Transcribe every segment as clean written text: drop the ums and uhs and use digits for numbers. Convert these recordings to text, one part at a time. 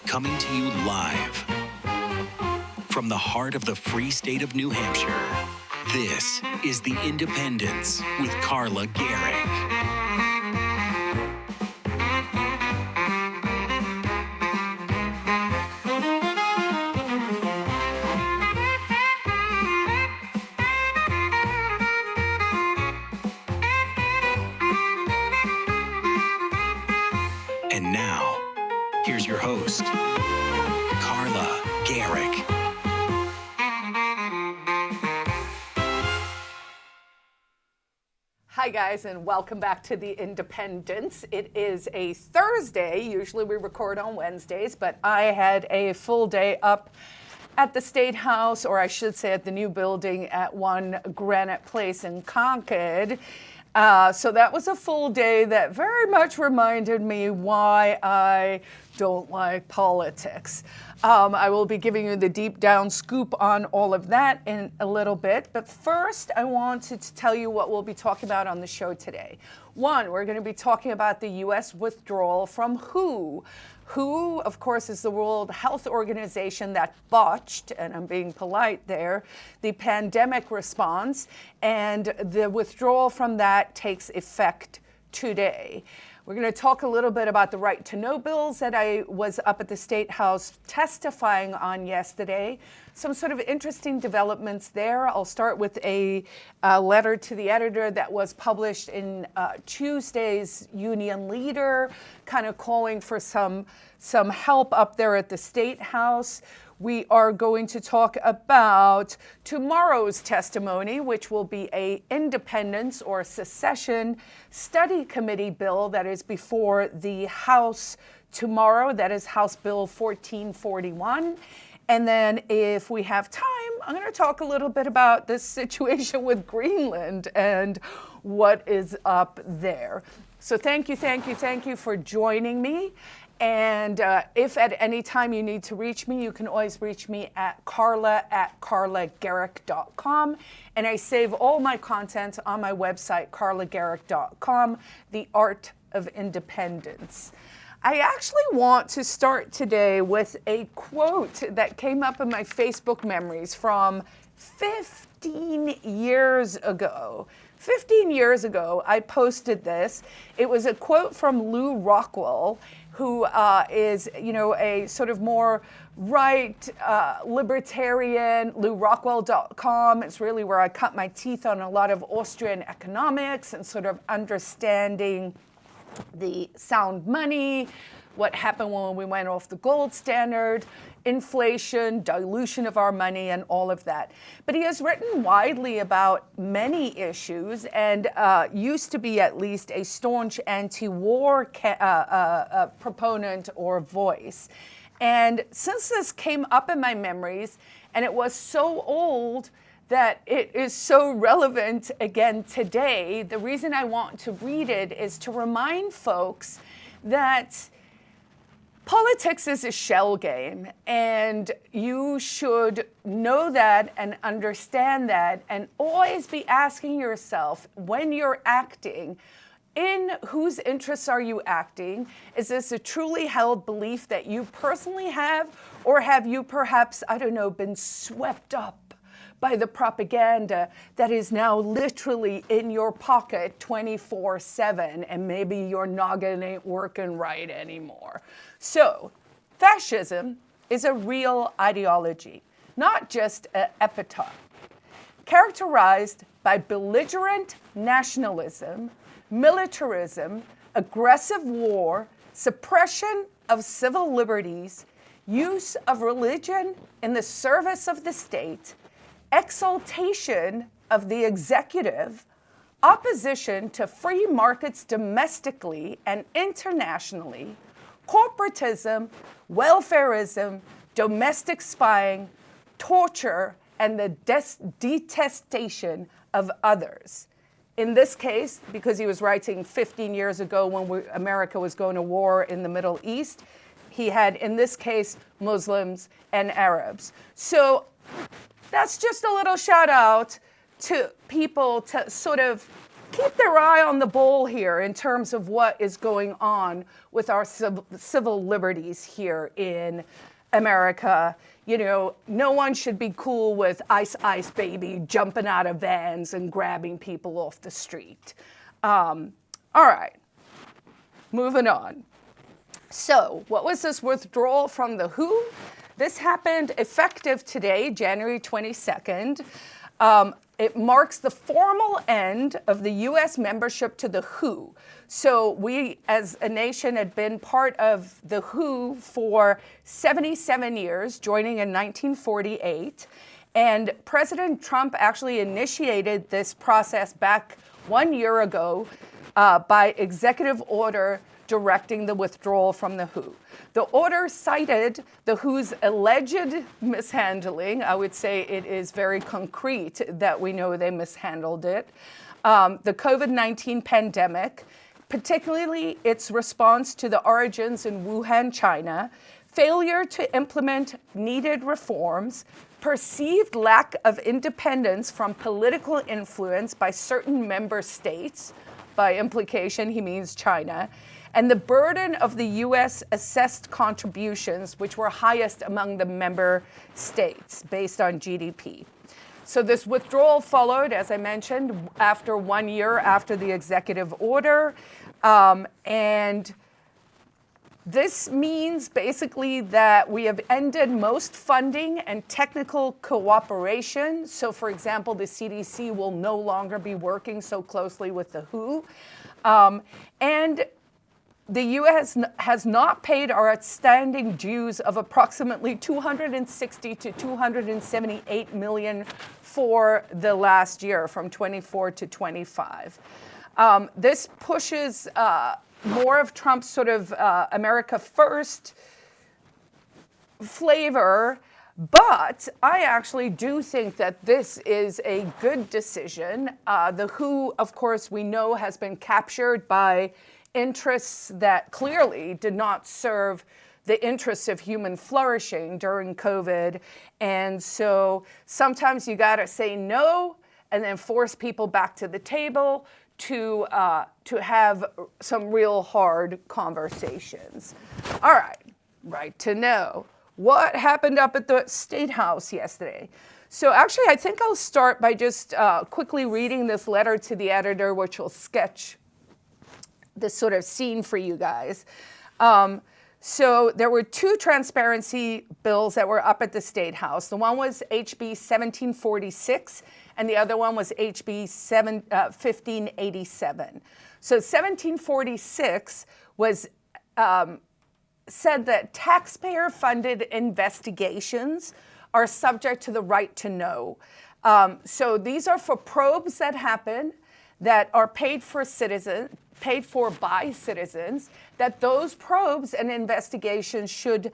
Coming to you live from the heart of the free state of New Hampshire, this is The Independence with Carla Gericke. And now, here's your host, Carla Gericke. Hi guys, and welcome back to The Independence. It is a Thursday. Usually we record on Wednesdays, but I had a full day up at the State House, or I should say at the new building at 1 Granite Place in Concord. So that was a full day that very much reminded me why I don't like politics. I will be giving you the deep down scoop on all of that in a little bit. But first, I wanted to tell you what we'll be talking about on the show today. One, we're going to be talking about the U.S. withdrawal from WHO. WHO, of course, is the World Health Organization that botched, and I'm being polite there, the pandemic response, and the withdrawal from that takes effect today. We're going to talk a little bit about the right to know bills that I was up at the State House testifying on yesterday. Some sort of interesting developments there. I'll start with a letter to the editor that was published in Tuesday's Union Leader, kind of calling for some help up there at the State House. We are going to talk about tomorrow's testimony, which will be a independence or secession study committee bill that is before the House tomorrow. That is House Bill 1441. And then if we have time, I'm going to talk a little bit about this situation with Greenland and what is up there. So thank you for joining me. And if at any time you need to reach me, you can always reach me at carla@carlagericke.com. And I save all my content on my website, carlagericke.com, The Art of Independence. I actually want to start today with a quote that came up in my Facebook memories from 15 years ago. 15 years ago, I posted this. It was a quote from Lew Rockwell, who is, a sort of more right libertarian, LewRockwell.com. It's really where I cut my teeth on a lot of Austrian economics and sort of understanding the sound money, what happened when we went off the gold standard, inflation, dilution of our money, and all of that. But he has written widely about many issues and used to be at least a staunch anti-war proponent or voice. And since this came up in my memories, and it was so old that it is so relevant again today, the reason I want to read it is to remind folks that politics is a shell game, and you should know that and understand that, and always be asking yourself when you're acting, in whose interests are you acting? Is this a truly held belief that you personally have, or have you perhaps, been swept up by the propaganda that is now literally in your pocket 24/7, and maybe your noggin ain't working right anymore? So, fascism is a real ideology, not just an epithet, characterized by belligerent nationalism, militarism, aggressive war, suppression of civil liberties, use of religion in the service of the state, exaltation of the executive, opposition to free markets domestically and internationally, corporatism, welfarism, domestic spying, torture, and the detestation of others. In this case, because he was writing 15 years ago when America was going to war in the Middle East, he had, in this case, Muslims and Arabs. So that's just a little shout out to people to sort of keep their eye on the ball here in terms of what is going on with our civil liberties here in America. You know, no one should be cool with Ice Ice Baby jumping out of vans and grabbing people off the street. All right, moving on. So what was this withdrawal from the WHO? This happened effective today, January 22nd. It marks the formal end of the U.S. membership to the WHO. So we, as a nation, had been part of the WHO for 77 years, joining in 1948. And President Trump actually initiated this process back 1 year ago by executive order directing the withdrawal from the WHO. The order cited the WHO's alleged mishandling. I would say it is very concrete that we know they mishandled it. The COVID-19 pandemic, particularly its response to the origins in Wuhan, China, failure to implement needed reforms, perceived lack of independence from political influence by certain member states, by implication he means China, and the burden of the U.S. assessed contributions, which were highest among the member states based on GDP. So this withdrawal followed, as I mentioned, after 1 year after the executive order. And this means basically that we have ended most funding and technical cooperation. So, for example, the CDC will no longer be working so closely with the WHO. And the U.S. has not paid our outstanding dues of approximately $260 to $278 million for the last year, from 24 to 25. This pushes more of Trump's sort of America First flavor, but I actually do think that this is a good decision. The WHO, of course, we know has been captured by interests that clearly did not serve the interests of human flourishing during COVID. And so sometimes you got to say no and then force people back to the table to have some real hard conversations. All right to know. What happened up at the State House yesterday? So actually, I think I'll start by just quickly reading this letter to the editor, which will sketch this sort of scene for you guys. So there were two transparency bills that were up at the State House. The one was HB 1746, and the other one was HB 1587. So 1746 was said that taxpayer-funded investigations are subject to the right to know. So these are for probes that happen that are paid for by citizens, that those probes and investigations should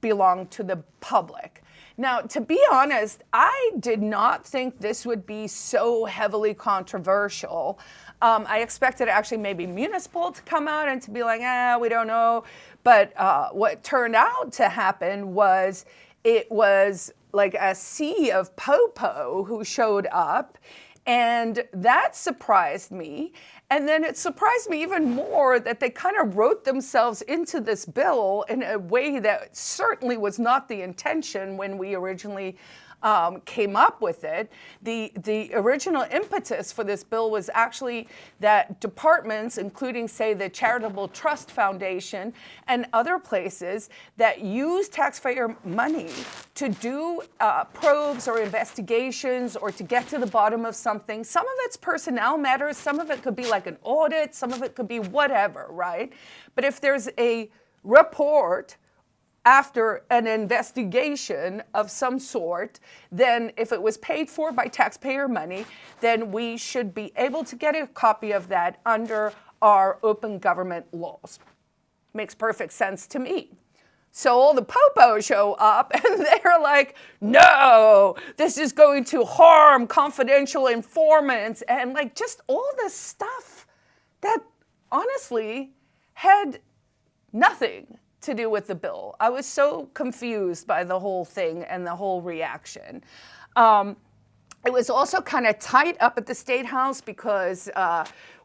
belong to the public. Now, to be honest, I did not think this would be so heavily controversial. I expected actually maybe municipal to come out and to be like, we don't know. But what turned out to happen was it was like a sea of popo who showed up. And that surprised me. And then it surprised me even more that they kind of wrote themselves into this bill in a way that certainly was not the intention when we originally came up with it. The original impetus for this bill was actually that departments, including, say, the Charitable Trust Foundation and other places that use taxpayer money to do probes or investigations or to get to the bottom of something. Some of it's personnel matters, some of it could be like an audit, some of it could be whatever, right? But if there's a report after an investigation of some sort, then if it was paid for by taxpayer money, then we should be able to get a copy of that under our open government laws. Makes perfect sense to me. So all the popos show up and they're like, no, this is going to harm confidential informants, and like just all this stuff that honestly had nothing to do with the bill. I was so confused by the whole thing and the whole reaction. It was also kind of tight up at the State House because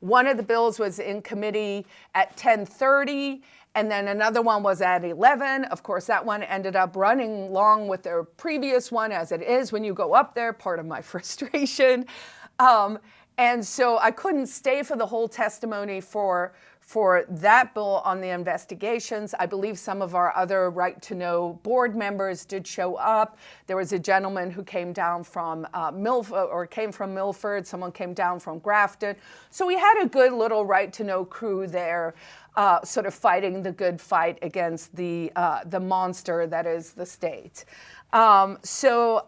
one of the bills was in committee at 10:30, and then another one was at 11. Of course, that one ended up running along with their previous one, as it is when you go up there, part of my frustration. And so I couldn't stay for the whole testimony for that bill on the investigations. I believe some of our other Right to Know board members did show up. There was a gentleman who came down from Milford. Someone came down from Grafton. So we had a good little Right to Know crew there, sort of fighting the good fight against the monster that is the state. So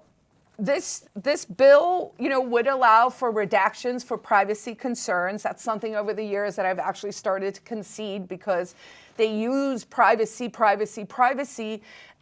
this bill, would allow for redactions for privacy concerns. That's something over the years that I've actually started to concede because they use privacy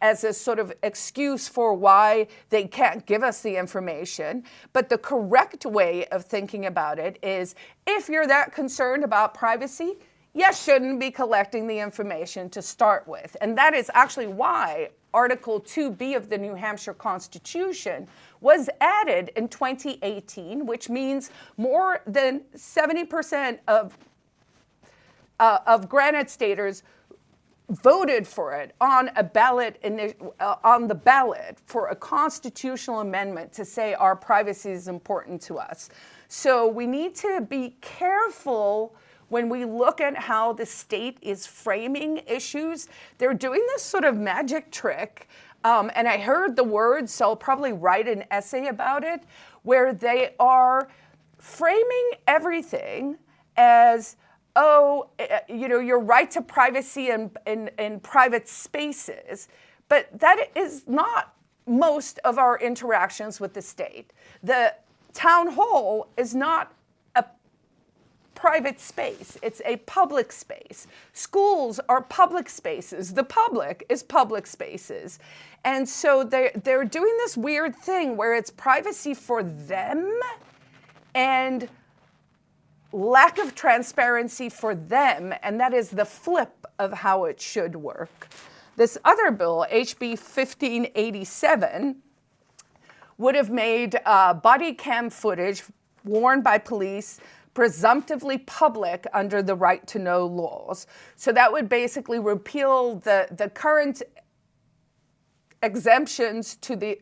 as a sort of excuse for why they can't give us the information. But the correct way of thinking about it is if you're that concerned about privacy, you shouldn't be collecting the information to start with. And that is actually why Article 2B of the New Hampshire Constitution was added in 2018, which means more than 70% of Granite Staters voted for it on a ballot on the ballot for a constitutional amendment to say our privacy is important to us. So we need to be careful when we look at how the state is framing issues. They're doing this sort of magic trick, and I heard the words, so I'll probably write an essay about it, where they are framing everything as, your right to privacy in private spaces, but that is not most of our interactions with the state. The town hall is not private space. It's a public space. Schools are public spaces. The public is public spaces. And so they're doing this weird thing where it's privacy for them and lack of transparency for them, and that is the flip of how it should work. This other bill, HB 1587, would have made body cam footage worn by police presumptively public under the Right to Know laws. So that would basically repeal the current exemptions to the,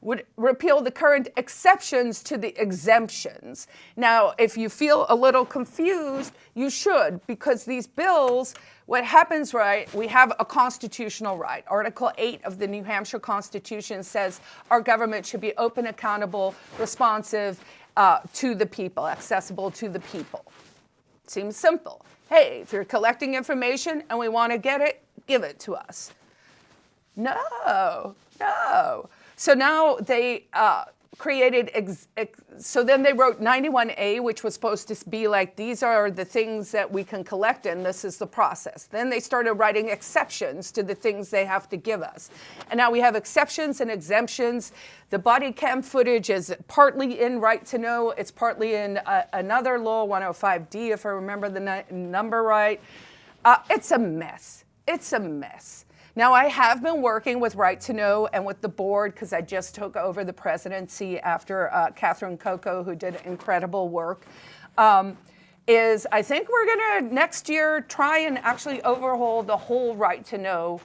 would repeal the current exceptions to the exemptions. Now, if you feel a little confused, you should, because these bills, what happens, right, we have a constitutional right. Article 8 of the New Hampshire Constitution says our government should be open, accountable, responsive, to the people, accessible to the people. Seems simple. Hey, if you're collecting information and we want to get it, give it to us. No. So now they created, so then they wrote 91A, which was supposed to be like, these are the things that we can collect and this is the process. Then they started writing exceptions to the things they have to give us. And now we have exceptions and exemptions. The body cam footage is partly in Right to Know. It's partly in another law, 105D, if I remember the number right. It's a mess. Now, I have been working with Right to Know and with the board because I just took over the presidency after Catherine Coco, who did incredible work, I think we're going to next year try and actually overhaul the whole Right to Know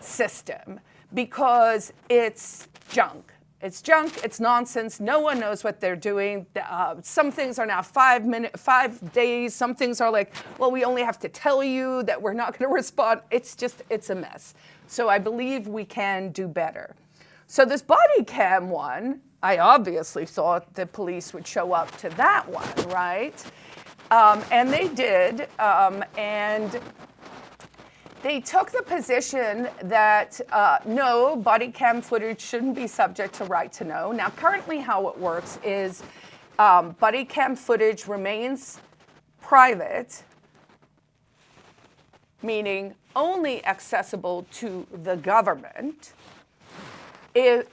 system because it's junk. It's junk, it's nonsense, no one knows what they're doing. Some things are now 5 days, some things are like, well, we only have to tell you that we're not gonna respond. It's a mess. So I believe we can do better. So this body cam one, I obviously thought the police would show up to that one, right? And they did, and they took the position that no, body cam footage shouldn't be subject to Right to Know. Now, currently how it works is body cam footage remains private, meaning only accessible to the government,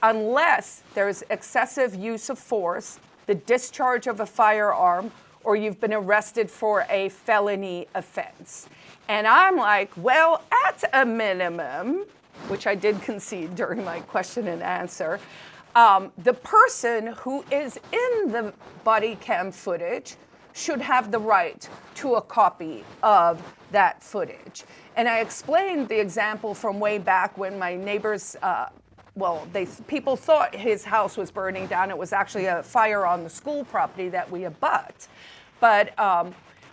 unless there's excessive use of force, the discharge of a firearm, or you've been arrested for a felony offense. And I'm like, well, at a minimum, which I did concede during my question and answer, the person who is in the body cam footage should have the right to a copy of that footage. And I explained the example from way back when my neighbors, people thought his house was burning down. It was actually a fire on the school property that we abut. But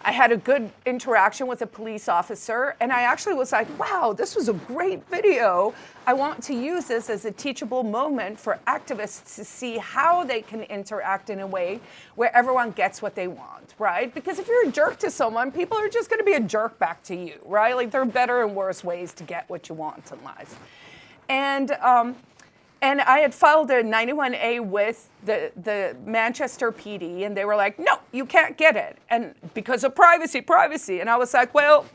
I had a good interaction with a police officer, and I actually was like, wow, this was a great video. I want to use this as a teachable moment for activists to see how they can interact in a way where everyone gets what they want, right? Because if you're a jerk to someone, people are just gonna be a jerk back to you, right? Like, there are better and worse ways to get what you want in life. And I had filed a 91A with the Manchester PD, and they were like, no, you can't get it. And because of privacy. And I was like, well,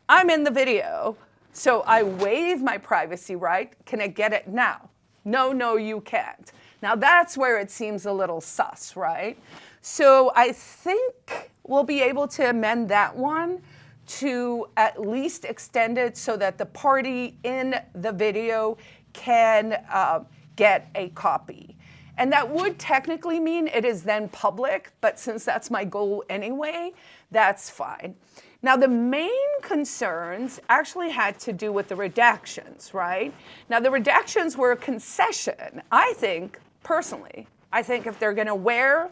I'm in the video, so I waive my privacy right. Can I get it now? No, you can't. Now that's where it seems a little sus, right? So I think we'll be able to amend that one to at least extend it so that the party in the video can get a copy. And that would technically mean it is then public, but since that's my goal anyway, that's fine. Now, the main concerns actually had to do with the redactions, right? Now, the redactions were a concession. I think, personally, if they're gonna wear,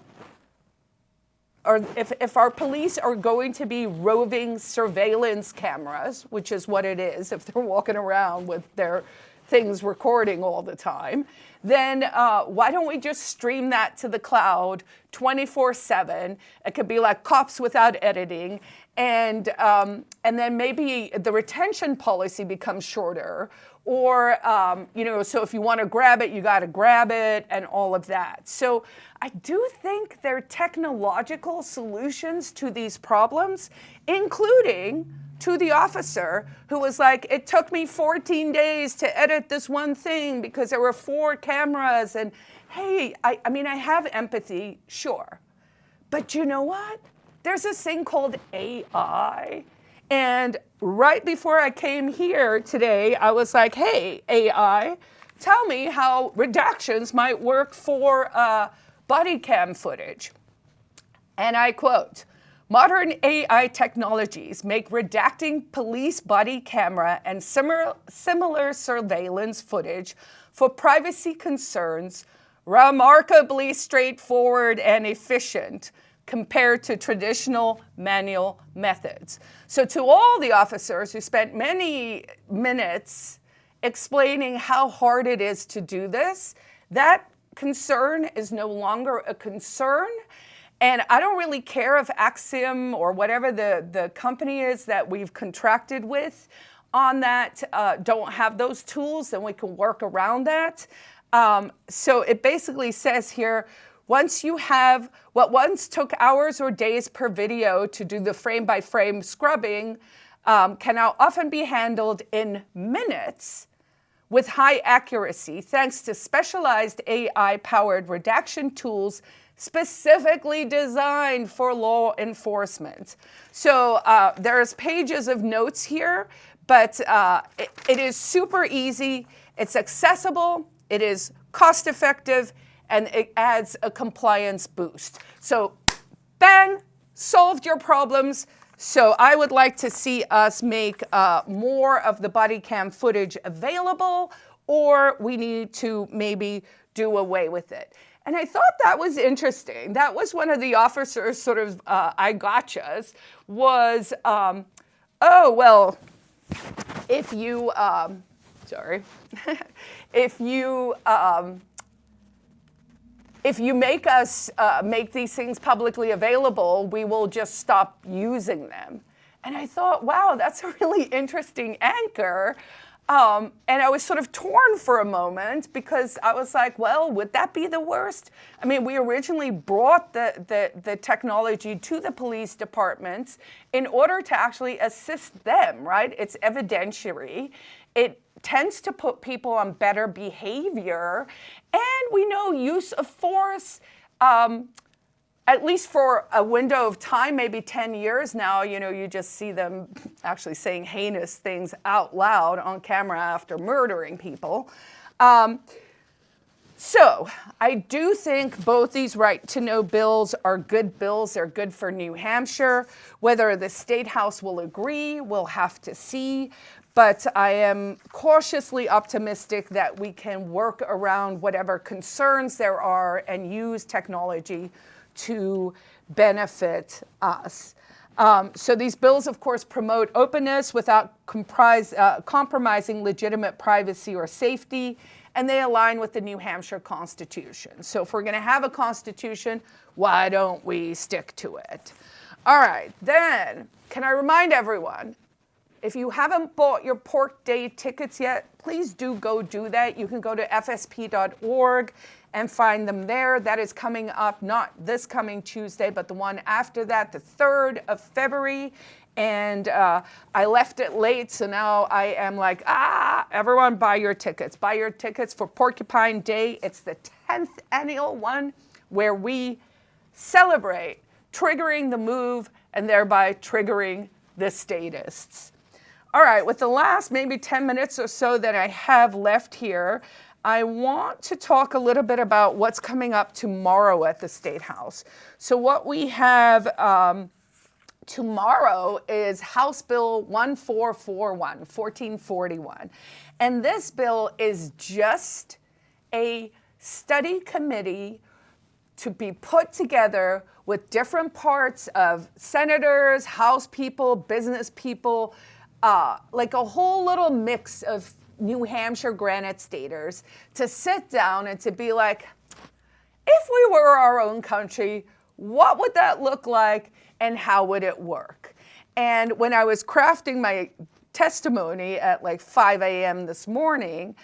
or if our police are going to be roving surveillance cameras, which is what it is, if they're walking around with their things recording all the time, then why don't we just stream that to the cloud 24/7? It could be like Cops Without Editing, and then maybe the retention policy becomes shorter, or so if you want to grab it, you got to grab it, and all of that. So I do think there are technological solutions to these problems, including to the officer who was like, it took me 14 days to edit this one thing because there were 4 cameras. And hey, I have empathy, sure. But you know what? There's this thing called AI. And right before I came here today, I was like, hey, AI, tell me how redactions might work for body cam footage. And I quote, modern AI technologies make redacting police body camera and similar surveillance footage for privacy concerns remarkably straightforward and efficient compared to traditional manual methods. So to all the officers who spent many minutes explaining how hard it is to do this, that concern is no longer a concern. And I don't really care if Axiom or whatever the company is that we've contracted with on that don't have those tools, then we can work around that. So it basically says here, once you have what once took hours or days per video to do the frame-by-frame scrubbing, can now often be handled in minutes with high accuracy thanks to specialized AI-powered redaction tools specifically designed for law enforcement. So there's pages of notes here, but it is super easy, it's accessible, it is cost-effective, and it adds a compliance boost. So bang, solved your problems. So I would like to see us make more of the body cam footage available, or we need to maybe do away with it. And I thought that was interesting. That was one of the officers' sort of I gotchas was, oh, well, if you, if you make us make these things publicly available, we will just stop using them. And I thought, wow, that's a really interesting anchor. And I was sort of torn for a moment because I was like, well, would that be the worst? I mean, we originally brought the technology to the police departments in order to actually assist them, right? It's evidentiary. It tends to put people on better behavior. And we know use of force, at least for a window of time, maybe 10 years now, you just see them actually saying heinous things out loud on camera after murdering people. So I do think both these right-to-know bills are good bills. They're good for New Hampshire. Whether the State House will agree, we'll have to see. But I am cautiously optimistic that we can work around whatever concerns there are and use technology to benefit us. So these bills, of course, promote openness without compromising legitimate privacy or safety, and they align with the New Hampshire Constitution. So if we're going to have a Constitution, why don't we stick to it? All right, then, can I remind everyone, if you haven't bought your Pork Day tickets yet, please do go do that. You can go to fsp.org and find them there. That is coming up, not this coming Tuesday, but the one after that, the 3rd of February. And I left it late, so now I am like, everyone buy your tickets. Buy your tickets for Porcupine Day. It's the 10th annual one where we celebrate triggering the move and thereby triggering the statists. All right, with the last maybe 10 minutes or so that I have left here, I want to talk a little bit about what's coming up tomorrow at the State House. So what we have tomorrow is House Bill 1441. And this bill is just a study committee to be put together with different parts of senators, House people, business people, like a whole little mix of New Hampshire Granite Staters to sit down and to be like, if we were our own country, what would that look like and how would it work? And when I was crafting my testimony at like 5 a.m. this morning,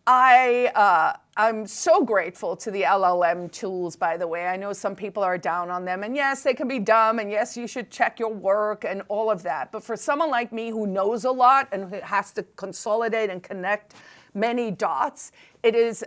I'm so grateful to the LLM tools, by the way. I know some people are down on them, and yes, they can be dumb, and yes, you should check your work and all of that. But for someone like me who knows a lot and who has to consolidate and connect many dots, it has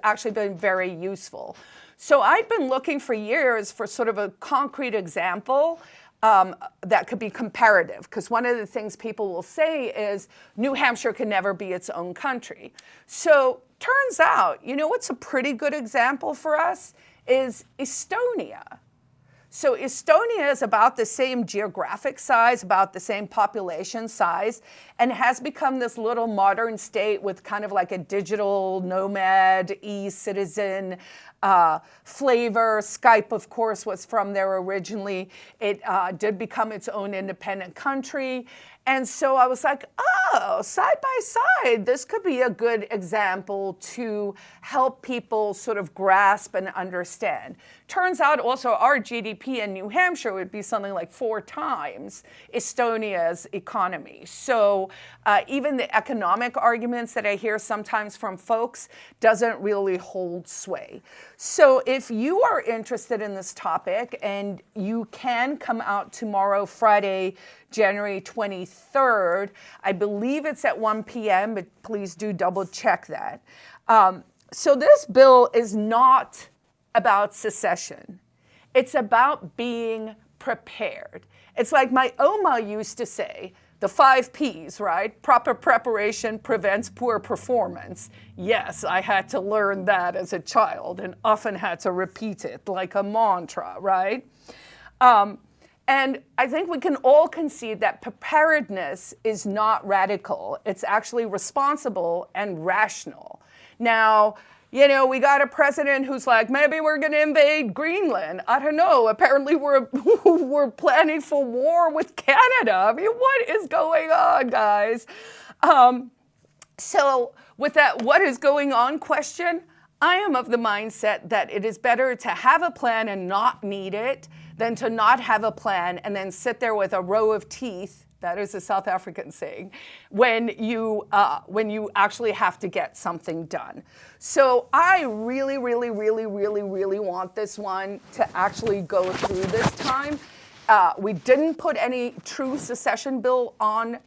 actually been very useful. So I've been looking for years for sort of a concrete example that could be comparative, because one of the things people will say is New Hampshire can never be its own country. So turns out, you know what's a pretty good example for us is Estonia. So Estonia is about the same geographic size, about the same population size, and has become this little modern state with kind of like a digital nomad, e-citizen flavor. Skype, of course, was from there originally. It did become its own independent country. And so I was like, oh, side by side, this could be a good example to help people sort of grasp and understand. Turns out also our GDP in New Hampshire would be something like 4 times Estonia's economy. So even the economic arguments that I hear sometimes from folks doesn't really hold sway. So if you are interested in this topic, and you can come out tomorrow, Friday, January 23rd, I believe it's at 1 p.m., but please do double check that. So this bill is not about secession. It's about being prepared. It's like my Oma used to say, the 5 Ps, right? Proper preparation prevents poor performance. Yes, I had to learn that as a child and often had to repeat it like a mantra, right? And I think we can all concede that preparedness is not radical. It's actually responsible and rational. Now, you know, we got a president who's like, maybe we're going to invade Greenland. I don't know. Apparently we're planning for war with Canada. I mean, what is going on, guys? So with that what is going on question, I am of the mindset that it is better to have a plan and not need it than to not have a plan and then sit there with a row of teeth. That is a South African saying, when you actually have to get something done. So I really want this one to actually go through this time. We didn't put any true secession bill on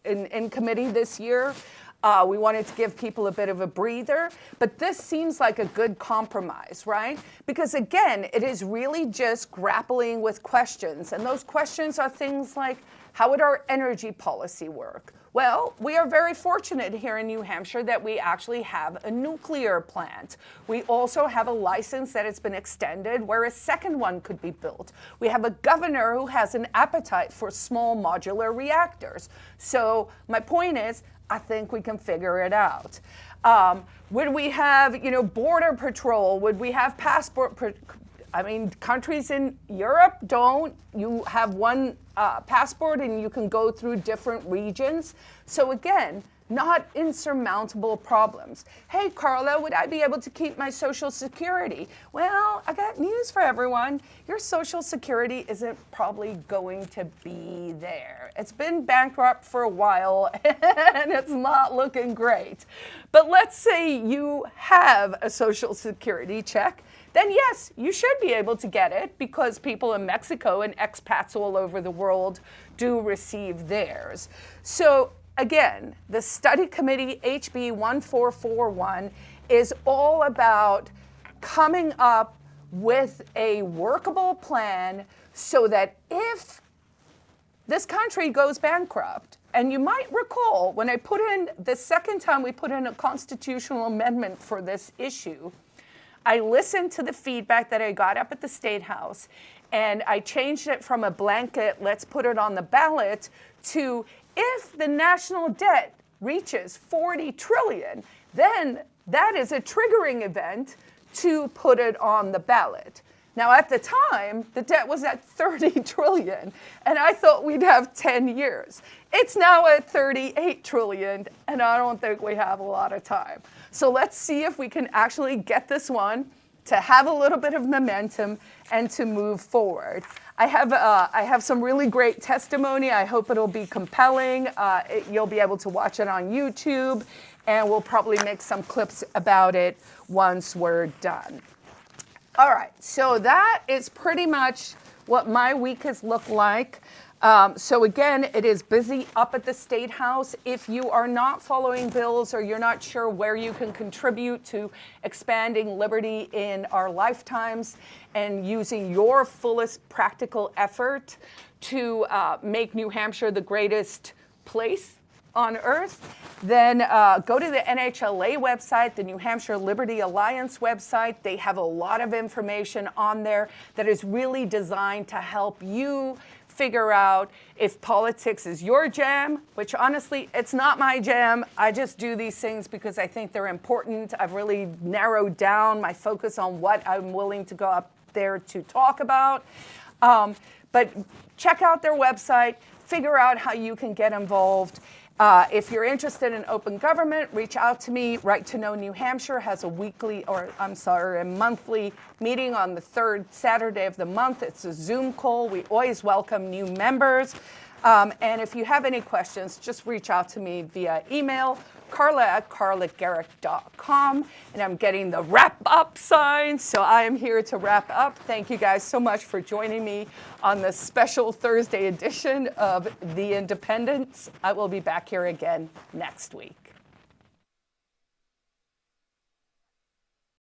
in committee this year. We wanted to give people a bit of a breather, but this seems like a good compromise, right? Because again, it is really just grappling with questions, and those questions are things like, How would our energy policy work? Well, we are very fortunate here in New Hampshire that we actually have a nuclear plant. We also have a license that has been extended where a second one could be built. We have a governor who has an appetite for small modular reactors. So my point is, I think we can figure it out. Would we have, border patrol? Would we have countries in Europe don't. You have one passport and you can go through different regions. So again, not insurmountable problems. Hey, Carla, would I be able to keep my Social Security? Well, I got news for everyone. Your Social Security isn't probably going to be there. It's been bankrupt for a while and it's not looking great. But let's say you have a Social Security check. Then yes, you should be able to get it because people in Mexico and expats all over the world do receive theirs. So again, the study committee, HB 1441, is all about coming up with a workable plan so that if this country goes bankrupt, and you might recall when I put in, the second time we put in a constitutional amendment for this issue, I listened to the feedback that I got up at the State House, and I changed it from a blanket, let's put it on the ballot, to if the national debt reaches 40 trillion, then that is a triggering event to put it on the ballot. Now, at the time, the debt was at 30 trillion, and I thought we'd have 10 years. It's now at 38 trillion, and I don't think we have a lot of time. So let's see if we can actually get this one to have a little bit of momentum and to move forward. I have some really great testimony. I hope it'll be compelling. You'll be able to watch it on YouTube, and we'll probably make some clips about it once we're done. All right, so that is pretty much what my week has looked like. So again, it is busy up at the State House. If you are not following bills or you're not sure where you can contribute to expanding liberty in our lifetimes and using your fullest practical effort to make New Hampshire the greatest place on earth, then go to the NHLA website, the New Hampshire Liberty Alliance website. They have a lot of information on there that is really designed to help you figure out if politics is your jam, which honestly, it's not my jam. I just do these things because I think they're important. I've really narrowed down my focus on what I'm willing to go up there to talk about. But check out their website, figure out how you can get involved. If you're interested in open government, reach out to me. Right to Know New Hampshire has a monthly meeting on the third Saturday of the month. It's a Zoom call. We always welcome new members. And if you have any questions, just reach out to me via email, carla@carlagericke.com. And I'm getting the wrap up sign, so I am here to wrap up. Thank you guys so much for joining me on this special Thursday edition of The Independents. I will be back here again next week.